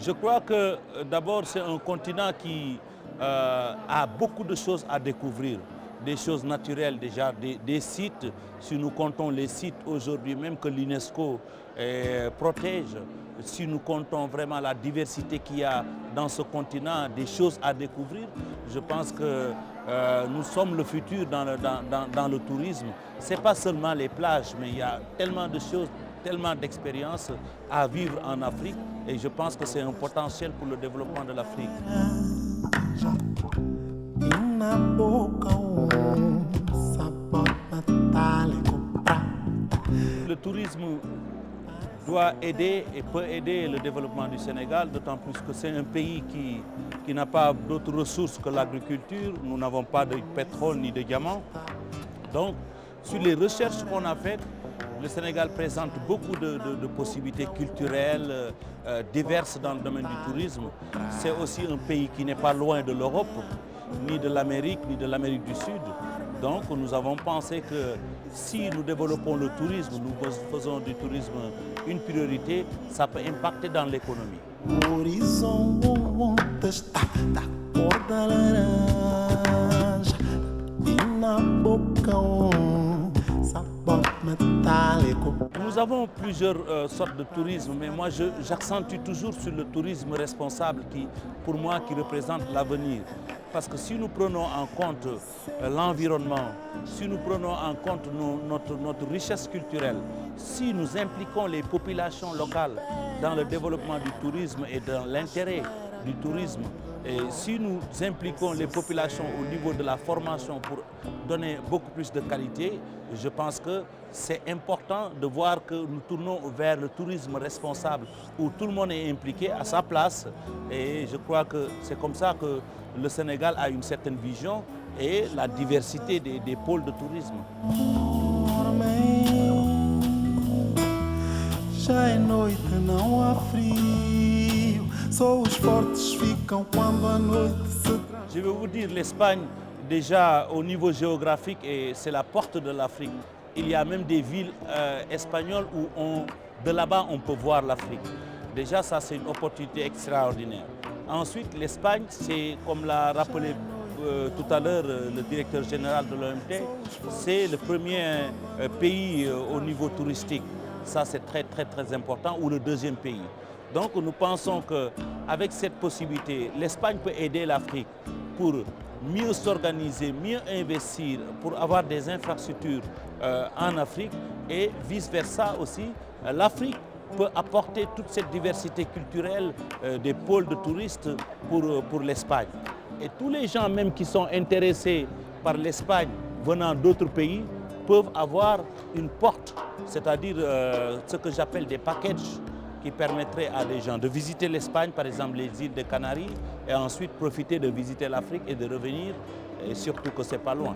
Je crois que d'abord c'est un continent qui a beaucoup de choses à découvrir, des choses naturelles déjà, des sites, si nous comptons les sites aujourd'hui même que l'UNESCO protège, si nous comptons vraiment la diversité qu'il y a dans ce continent, des choses à découvrir, je pense que nous sommes le futur dans le tourisme. Ce n'est pas seulement les plages, mais il y a tellement de choses, tellement d'expériences à vivre en Afrique et je pense que c'est un potentiel pour le développement de l'Afrique. Le tourisme doit aider et peut aider le développement du Sénégal, d'autant plus que c'est un pays qui n'a pas d'autres ressources que l'agriculture. Nous n'avons pas de pétrole ni de diamants. Donc, sur les recherches qu'on a faites, le Sénégal présente beaucoup de possibilités culturelles diverses dans le domaine du tourisme. C'est aussi un pays qui n'est pas loin de l'Europe, ni de l'Amérique, ni de l'Amérique du Sud. Donc nous avons pensé que si nous développons le tourisme, nous faisons du tourisme une priorité, ça peut impacter dans l'économie. Nous avons plusieurs sortes de tourisme, mais moi j'accentue toujours sur le tourisme responsable qui, pour moi, qui représente l'avenir. Parce que si nous prenons en compte l'environnement, si nous prenons en compte notre richesse culturelle, si nous impliquons les populations locales dans le développement du tourisme et dans l'intérêt du tourisme, et si nous impliquons les populations au niveau de la formation pour donner beaucoup plus de qualité, je pense que c'est important de voir que nous tournons vers le tourisme responsable où tout le monde est impliqué à sa place et je crois que c'est comme ça que le Sénégal a une certaine vision et la diversité des pôles de tourisme. Je vais vous dire, l'Espagne, déjà au niveau géographique, c'est la porte de l'Afrique. Il y a même des villes espagnoles où de là-bas on peut voir l'Afrique. Déjà ça c'est une opportunité extraordinaire. Ensuite l'Espagne, c'est comme l'a rappelé tout à l'heure le directeur général de l'OMT, c'est le premier pays au niveau touristique. Ça c'est très important, ou le deuxième pays. Donc nous pensons qu'avec cette possibilité, l'Espagne peut aider l'Afrique pour mieux s'organiser, mieux investir, pour avoir des infrastructures en Afrique et vice-versa aussi. L'Afrique peut apporter toute cette diversité culturelle des pôles de touristes pour l'Espagne. Et tous les gens même qui sont intéressés par l'Espagne venant d'autres pays peuvent avoir une porte, c'est-à-dire ce que j'appelle des packages qui permettraient à des gens de visiter l'Espagne, par exemple les îles des Canaries, et ensuite profiter de visiter l'Afrique et de revenir, et surtout que ce n'est pas loin.